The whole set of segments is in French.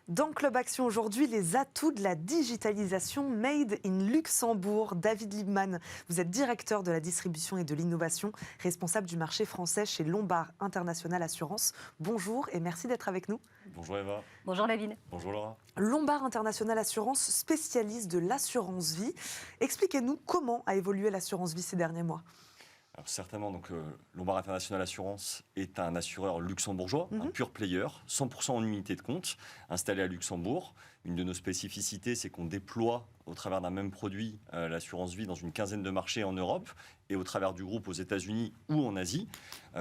Dans Club Action aujourd'hui, les atouts de la digitalisation made in Luxembourg. David Liebman, vous êtes directeur de la distribution et de l'innovation, responsable du marché français chez Lombard International Assurance. Bonjour et merci d'être avec nous. Bonjour Eva. Bonjour David. Bonjour Laura. Lombard International Assurance, spécialiste de l'assurance vie. Expliquez-nous comment a évolué l'assurance vie ces derniers mois. Alors certainement, Lombard International Assurance est un assureur luxembourgeois, un pure player, 100% en unité de compte, installé à Luxembourg. Une de nos spécificités, c'est qu'on déploie au travers d'un même produit l'assurance vie dans une quinzaine de marchés en Europe et au travers du groupe aux États-Unis ou en Asie.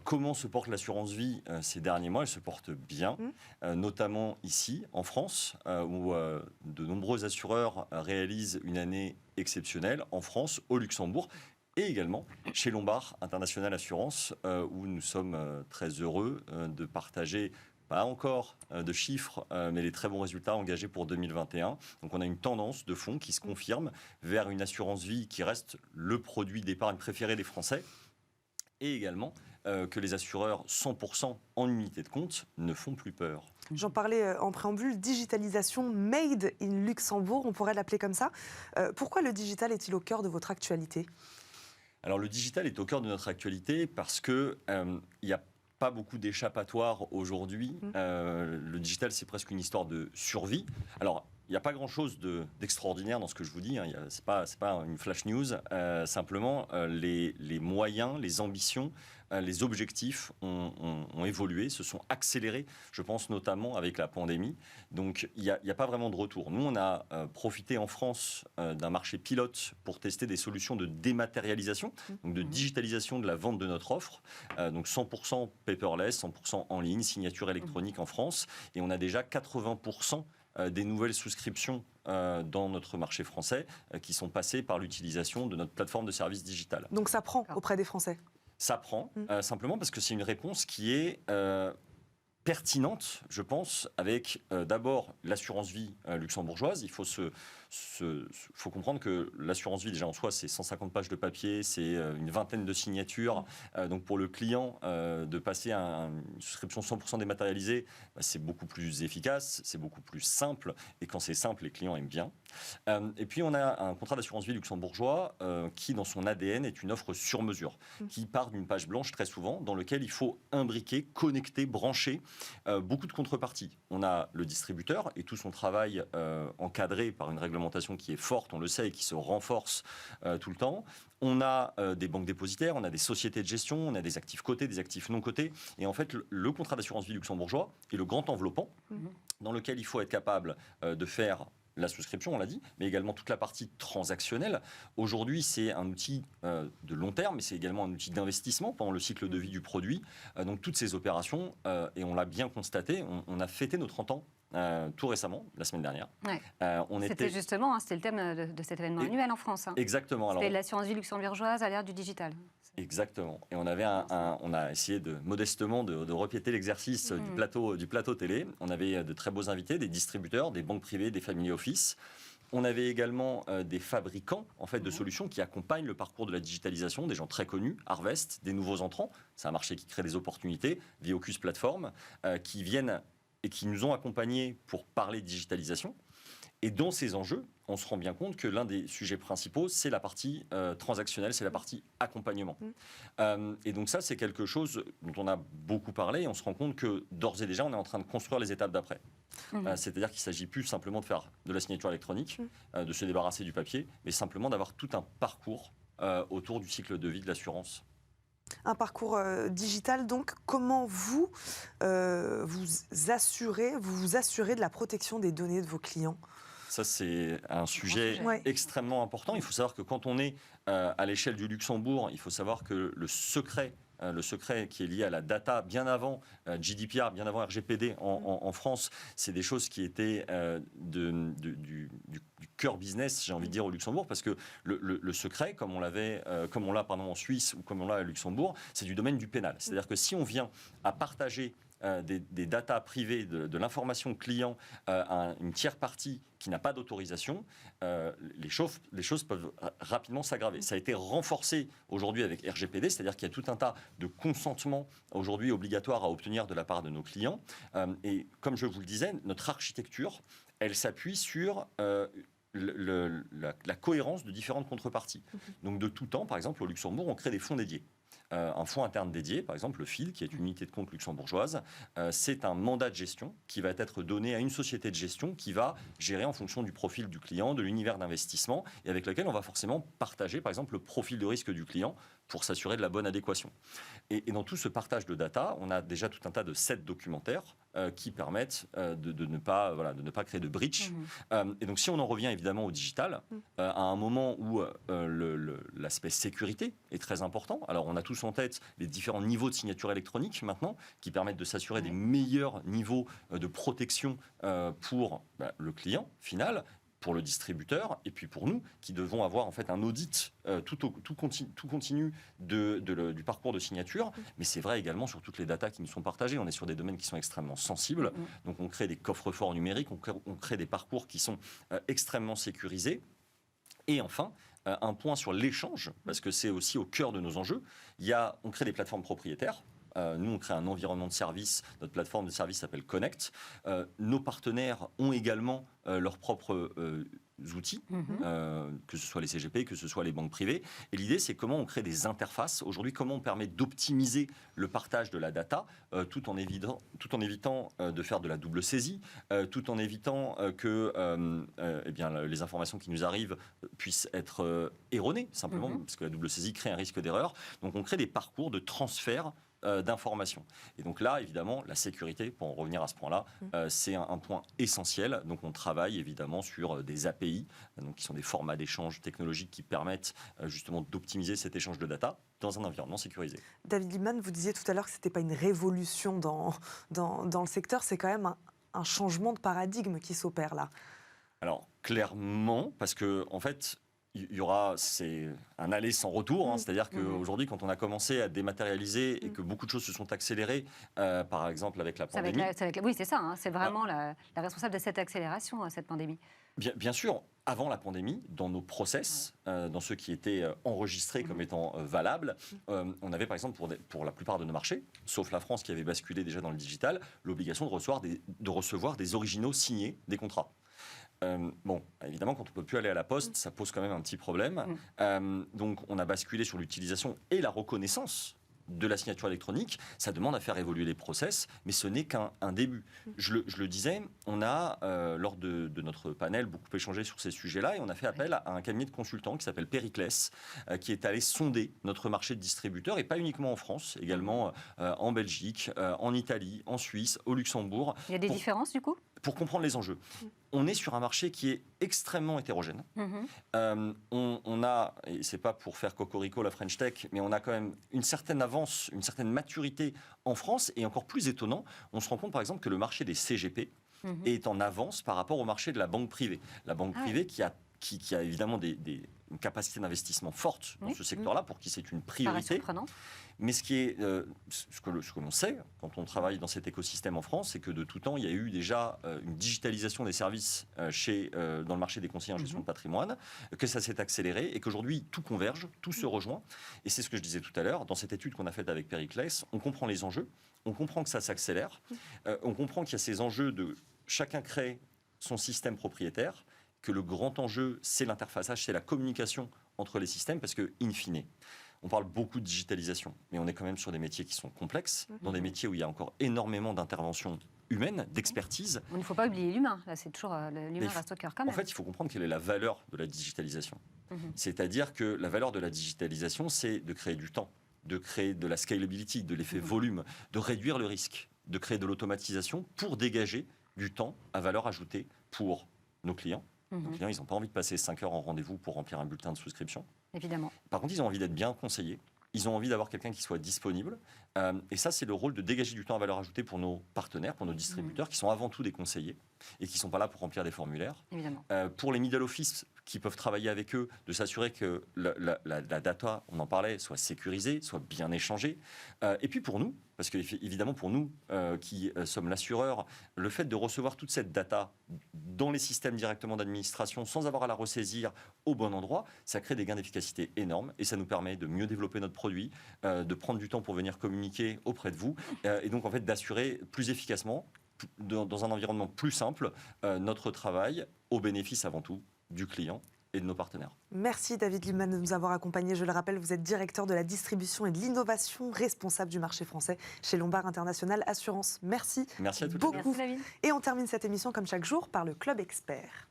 Comment se porte l'assurance vie ces derniers mois? Elle se porte bien, notamment ici, en France, où de nombreux assureurs réalisent une année exceptionnelle, en France, au Luxembourg. Et également chez Lombard International Assurance, où nous sommes très heureux de partager, pas encore de chiffres, mais les très bons résultats engagés pour 2021. Donc on a une tendance de fond qui se confirme vers une assurance vie qui reste le produit d'épargne préféré des Français, et également que les assureurs 100% en unité de compte ne font plus peur. J'en parlais en préambule, digitalisation made in Luxembourg, on pourrait l'appeler comme ça. Pourquoi le digital est-il au cœur de votre actualité ? Alors le digital est au cœur de notre actualité parce qu'il n'y a pas beaucoup d'échappatoires aujourd'hui. Le digital, c'est presque une histoire de survie. Alors, il n'y a pas grand-chose d'extraordinaire dans ce que je vous dis. Hein. Ce n'est pas une flash news. Simplement, les moyens, les ambitions, les objectifs ont évolué, se sont accélérés, je pense notamment avec la pandémie. Donc, il n'y a pas vraiment de retour. Nous, on a profité en France d'un marché pilote pour tester des solutions de dématérialisation, donc de digitalisation de la vente de notre offre. Donc, 100% paperless, 100% en ligne, signature électronique en France. Et on a déjà 80% des nouvelles souscriptions dans notre marché français qui sont passées par l'utilisation de notre plateforme de services digital. Donc ça prend auprès des Français? Ça prend, simplement parce que c'est une réponse qui est pertinente, je pense, avec d'abord l'assurance vie luxembourgeoise. Il faut comprendre que l'assurance vie, déjà en soi, c'est 150 pages de papier, c'est une vingtaine de signatures. Donc pour le client, de passer à une souscription 100% dématérialisée, c'est beaucoup plus efficace, c'est beaucoup plus simple. Et quand c'est simple, les clients aiment bien. Et puis on a un contrat d'assurance vie luxembourgeois qui, dans son ADN, est une offre sur mesure, qui part d'une page blanche très souvent, dans lequel il faut imbriquer, connecter, brancher beaucoup de contreparties. On a le distributeur et tout son travail encadré par une réglementation qui est forte, on le sait, et qui se renforce tout le temps. On a des banques dépositaires, on a des sociétés de gestion, on a des actifs cotés, des actifs non cotés. Et en fait, le contrat d'assurance vie luxembourgeois est le grand enveloppant dans lequel il faut être capable de faire la souscription, on l'a dit, mais également toute la partie transactionnelle. Aujourd'hui, c'est un outil de long terme, mais c'est également un outil d'investissement pendant le cycle de vie du produit. Donc toutes ces opérations, et on l'a bien constaté, on a fêté nos 30 ans tout récemment, la semaine dernière. Ouais. C'était justement, c'était le thème de cet événement annuel en France. Exactement. C'était l'assurance vie luxembourgeoise à l'ère du digital. Exactement. Et on avait on a essayé modestement de repiéter l'exercice du plateau télé. On avait de très beaux invités, des distributeurs, des banques privées, des family office. On avait également des fabricants en fait, de solutions qui accompagnent le parcours de la digitalisation, des gens très connus, Harvest, des nouveaux entrants. C'est un marché qui crée des opportunités, Viocus Plateforme, qui viennent et qui nous ont accompagnés pour parler de digitalisation. Et dans ces enjeux, on se rend bien compte que l'un des sujets principaux, c'est la partie transactionnelle, c'est la partie accompagnement. Et donc ça, c'est quelque chose dont on a beaucoup parlé et on se rend compte que d'ores et déjà, on est en train de construire les étapes d'après. C'est-à-dire qu'il ne s'agit plus simplement de faire de la signature électronique, de se débarrasser du papier, mais simplement d'avoir tout un parcours autour du cycle de vie de l'assurance. Un parcours digital, donc comment vous vous assurez de la protection des données de vos clients ? Ça, c'est un sujet extrêmement important. Il faut savoir que quand on est à l'échelle du Luxembourg, il faut savoir que le secret qui est lié à la data, bien avant GDPR, bien avant RGPD en France, c'est des choses qui étaient du cœur business, j'ai envie de dire, au Luxembourg, parce que le secret, comme on l'a en Suisse ou comme on l'a à Luxembourg, c'est du domaine du pénal. C'est-à-dire que si on vient à partager des datas privées, de l'information client à une tiers partie qui n'a pas d'autorisation, les choses peuvent rapidement s'aggraver. Ça a été renforcé aujourd'hui avec RGPD, c'est-à-dire qu'il y a tout un tas de consentements aujourd'hui obligatoires à obtenir de la part de nos clients. Et comme je vous le disais, notre architecture, elle s'appuie sur la cohérence de différentes contreparties. Donc de tout temps, par exemple, au Luxembourg, on crée des fonds dédiés. Un fonds interne dédié, par exemple le FIL, qui est une unité de compte luxembourgeoise, c'est un mandat de gestion qui va être donné à une société de gestion qui va gérer en fonction du profil du client, de l'univers d'investissement, et avec lequel on va forcément partager, par exemple, le profil de risque du client pour s'assurer de la bonne adéquation. Et dans tout ce partage de data, on a déjà tout un tas de sets documentaires qui permettent de ne pas créer de breach. Et donc si on en revient évidemment au digital, à un moment où l'aspect sécurité est très important, alors on a tous en tête les différents niveaux de signature électronique maintenant, qui permettent de s'assurer des meilleurs niveaux de protection pour le client final, pour le distributeur, et puis pour nous, qui devons avoir en fait un audit tout continu du parcours de signature. Mais c'est vrai également sur toutes les datas qui nous sont partagées. On est sur des domaines qui sont extrêmement sensibles. Donc on crée des coffres-forts numériques, on crée des parcours qui sont extrêmement sécurisés. Et enfin, un point sur l'échange, parce que c'est aussi au cœur de nos enjeux. On crée des plateformes propriétaires. Nous, on crée un environnement de service. Notre plateforme de service s'appelle Connect. Nos partenaires ont également leurs propres outils, que ce soit les CGP, que ce soit les banques privées. Et l'idée, c'est comment on crée des interfaces. Aujourd'hui, comment on permet d'optimiser le partage de la data tout en évitant de faire de la double saisie, tout en évitant que les informations qui nous arrivent puissent être erronées, simplement, parce que la double saisie crée un risque d'erreur. Donc, on crée des parcours de transfert d'informations. Et donc là, évidemment, la sécurité, pour en revenir à ce point-là, c'est un point essentiel. Donc on travaille évidemment sur des API, donc qui sont des formats d'échange technologiques qui permettent justement d'optimiser cet échange de data dans un environnement sécurisé. David Liebman, vous disiez tout à l'heure que ce n'était pas une révolution dans le secteur, c'est quand même un changement de paradigme qui s'opère là. Alors clairement, parce que en fait, c'est un aller sans retour, c'est-à-dire qu'aujourd'hui, quand on a commencé à dématérialiser et que beaucoup de choses se sont accélérées, par exemple avec la pandémie... Oui, c'est ça, c'est vraiment la responsable de cette accélération, cette pandémie. Bien sûr, avant la pandémie, dans nos process, dans ceux qui étaient enregistrés comme étant valables, on avait par exemple pour la plupart de nos marchés, sauf la France qui avait basculé déjà dans le digital, l'obligation de recevoir des originaux signés des contrats. Évidemment, quand on ne peut plus aller à la poste, ça pose quand même un petit problème. Donc, on a basculé sur l'utilisation et la reconnaissance de la signature électronique. Ça demande à faire évoluer les process, mais ce n'est qu'un début. Je le disais, on a, lors de notre panel, beaucoup échangé sur ces sujets-là, et on a fait appel à un cabinet de consultants qui s'appelle Periclès, qui est allé sonder notre marché de distributeurs, et pas uniquement en France, également en Belgique, en Italie, en Suisse, au Luxembourg. Il y a des différences, du coup ? Pour comprendre les enjeux. On est sur un marché qui est extrêmement hétérogène. On a, et c'est pas pour faire cocorico la French Tech, mais on a quand même une certaine avance, une certaine maturité en France, et encore plus étonnant, on se rend compte par exemple que le marché des CGP est en avance par rapport au marché de la banque privée. La banque privée qui a évidemment une capacité d'investissement forte dans ce secteur-là, pour qui c'est une priorité. Mais ce que l'on sait, quand on travaille dans cet écosystème en France, c'est que de tout temps, il y a eu déjà une digitalisation des services dans le marché des conseillers en gestion de patrimoine, que ça s'est accéléré et qu'aujourd'hui, tout converge, tout se rejoint. Et c'est ce que je disais tout à l'heure, dans cette étude qu'on a faite avec Periclès, on comprend les enjeux, on comprend que ça s'accélère, on comprend qu'il y a ces enjeux de chacun crée son système propriétaire, que le grand enjeu, c'est l'interfaçage, c'est la communication entre les systèmes, parce que, in fine, on parle beaucoup de digitalisation, mais on est quand même sur des métiers qui sont complexes, dans des métiers où il y a encore énormément d'interventions humaines, d'expertise. Il ne faut pas oublier l'humain, là, c'est toujours l'humain reste au cœur quand même. En fait, il faut comprendre quelle est la valeur de la digitalisation. C'est-à-dire que la valeur de la digitalisation, c'est de créer du temps, de créer de la scalability, de l'effet volume, de réduire le risque, de créer de l'automatisation pour dégager du temps à valeur ajoutée pour nos clients. Nos clients, ils n'ont pas envie de passer 5 heures en rendez-vous pour remplir un bulletin de souscription. Évidemment. Par contre, ils ont envie d'être bien conseillés. Ils ont envie d'avoir quelqu'un qui soit disponible. Et ça, c'est le rôle de dégager du temps à valeur ajoutée pour nos partenaires, pour nos distributeurs, qui sont avant tout des conseillers et qui ne sont pas là pour remplir des formulaires. Évidemment. Pour les middle office, qui peuvent travailler avec eux, de s'assurer que la data, on en parlait, soit sécurisée, soit bien échangée. Et puis pour nous, parce que évidemment pour nous qui sommes l'assureur, le fait de recevoir toute cette data dans les systèmes directement d'administration sans avoir à la ressaisir au bon endroit, ça crée des gains d'efficacité énormes et ça nous permet de mieux développer notre produit, de prendre du temps pour venir communiquer auprès de vous et donc en fait d'assurer plus efficacement, dans un environnement plus simple, notre travail au bénéfice avant tout du client et de nos partenaires. Merci David Liebman de nous avoir accompagnés. Je le rappelle, vous êtes directeur de la distribution et de l'innovation, responsable du marché français chez Lombard International Assurance. Merci, Merci à toutes. beaucoup. Merci, David. Et on termine cette émission comme chaque jour par le Club Expert.